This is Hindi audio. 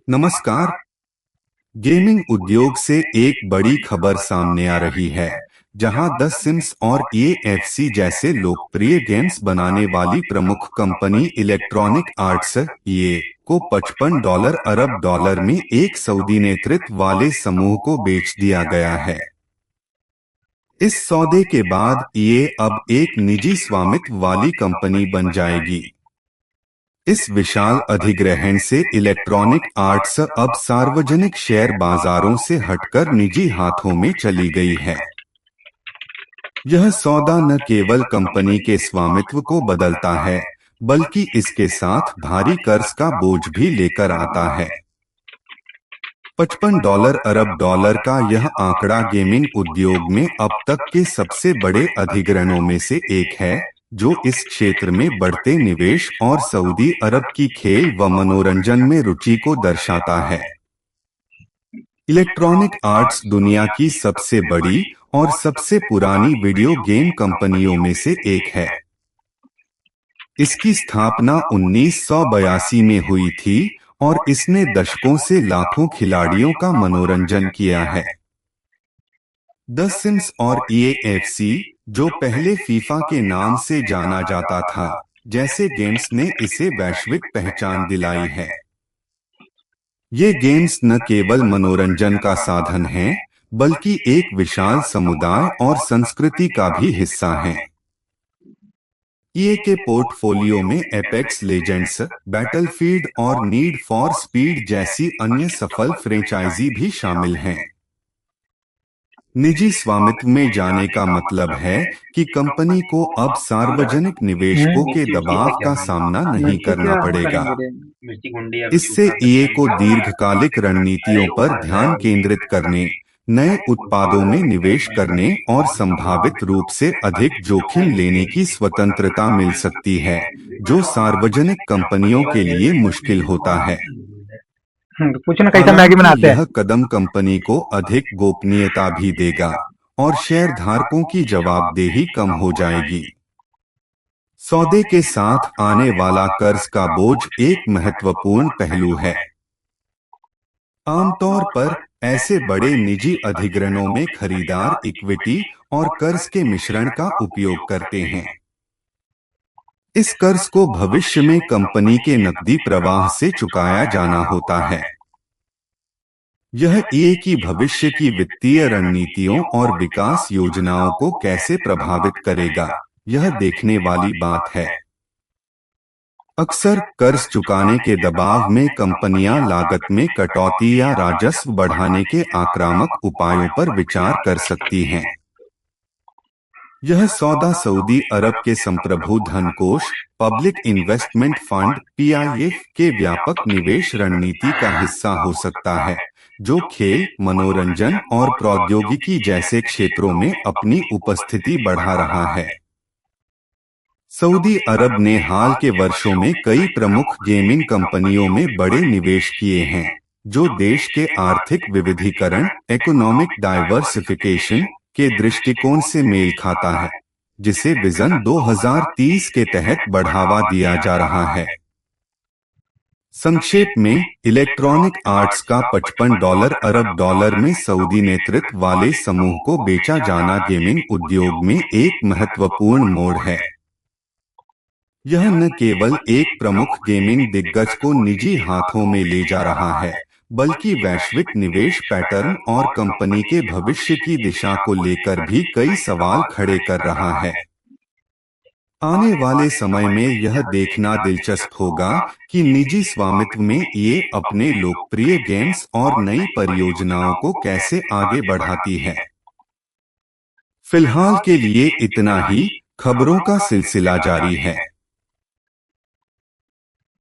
नमस्कार। गेमिंग उद्योग से एक बड़ी खबर सामने आ रही है, जहां द सिम्स और EAFC जैसे लोकप्रिय गेम्स बनाने वाली प्रमुख कंपनी इलेक्ट्रॉनिक आर्ट्स EA को $55 अरब में एक सऊदी नेतृत्व वाले समूह को बेच दिया गया है। इस सौदे के बाद EA अब एक निजी स्वामित्व वाली कंपनी बन जाएगी। इस विशाल अधिग्रहण से इलेक्ट्रॉनिक आर्ट्स अब सार्वजनिक शेयर बाजारों से हटकर निजी हाथों में चली गई है। यह सौदा न केवल कंपनी के स्वामित्व को बदलता है, बल्कि इसके साथ भारी कर्ज का बोझ भी लेकर आता है। $55 अरब का यह आंकड़ा गेमिंग उद्योग में अब तक के सबसे बड़े अधिग्रहणों में से एक है, जो इस क्षेत्र में बढ़ते निवेश और सऊदी अरब की खेल व मनोरंजन में रुचि को दर्शाता है। इलेक्ट्रॉनिक आर्ट्स दुनिया की सबसे बड़ी और सबसे पुरानी वीडियो गेम कंपनियों में से एक है। इसकी स्थापना 1982 में हुई थी और इसने दशकों से लाखों खिलाड़ियों का मनोरंजन किया है। द सिम्स और EAFC, जो पहले फीफा के नाम से जाना जाता था, जैसे गेम्स ने इसे वैश्विक पहचान दिलाई है। ये गेम्स न केवल मनोरंजन का साधन हैं, बल्कि एक विशाल समुदाय और संस्कृति का भी हिस्सा हैं। EA के पोर्टफोलियो में एपेक्स लेजेंड्स, बैटलफील्ड और नीड फॉर स्पीड जैसी अन्य सफल फ्रेंचाइजी भी शामिल हैं। निजी स्वामित्व में जाने का मतलब है कि कंपनी को अब सार्वजनिक निवेशकों के दबाव का सामना नहीं करना पड़ेगा। इससे EA को दीर्घकालिक रणनीतियों पर ध्यान केंद्रित करने, नए उत्पादों में निवेश करने और संभावित रूप से अधिक जोखिम लेने की स्वतंत्रता मिल सकती है, जो सार्वजनिक कंपनियों के लिए मुश्किल होता है। पूछना कैसा मैगी बनाते हैं। यह कदम कंपनी को अधिक गोपनीयता भी देगा और शेयरधारकों की जवाबदेही कम हो जाएगी। सौदे के साथ आने वाला कर्ज का बोझ एक महत्वपूर्ण पहलू है। आमतौर पर ऐसे बड़े निजी अधिग्रहणों में खरीदार इक्विटी और कर्ज के मिश्रण का उपयोग करते हैं। इस कर्ज को भविष्य में कंपनी के नकदी प्रवाह से चुकाया जाना होता है। यह EA की भविष्य की वित्तीय रणनीतियों और विकास योजनाओं को कैसे प्रभावित करेगा, यह देखने वाली बात है। अक्सर कर्ज चुकाने के दबाव में कंपनियां लागत में कटौती या राजस्व बढ़ाने के आक्रामक उपायों पर विचार कर सकती हैं। यह सौदा सऊदी अरब के संप्रभु धन कोष, पब्लिक इन्वेस्टमेंट फंड PIF के व्यापक निवेश रणनीति का हिस्सा हो सकता है, जो खेल, मनोरंजन और प्रौद्योगिकी जैसे क्षेत्रों में अपनी उपस्थिति बढ़ा रहा है। सऊदी अरब ने हाल के वर्षों में कई प्रमुख गेमिंग कंपनियों में बड़े निवेश किए हैं, जो देश के आर्थिक विविधीकरण, इकोनॉमिक डाइवर्सिफिकेशन के दृष्टिकोण से मेल खाता है, जिसे विजन 2030 के तहत बढ़ावा दिया जा रहा है। संक्षेप में, इलेक्ट्रॉनिक आर्ट्स का $55 अरब में सऊदी नेतृत्व वाले समूह को बेचा जाना गेमिंग उद्योग में एक महत्वपूर्ण मोड़ है। यह न केवल एक प्रमुख गेमिंग दिग्गज को निजी हाथों में ले जा रहा है, बल्कि वैश्विक निवेश पैटर्न और कंपनी के भविष्य की दिशा को लेकर भी कई सवाल खड़े कर रहा है। आने वाले समय में यह देखना दिलचस्प होगा कि निजी स्वामित्व में EA अपने लोकप्रिय गेम्स और नई परियोजनाओं को कैसे आगे बढ़ाती है। फिलहाल के लिए इतना ही। खबरों का सिलसिला जारी है।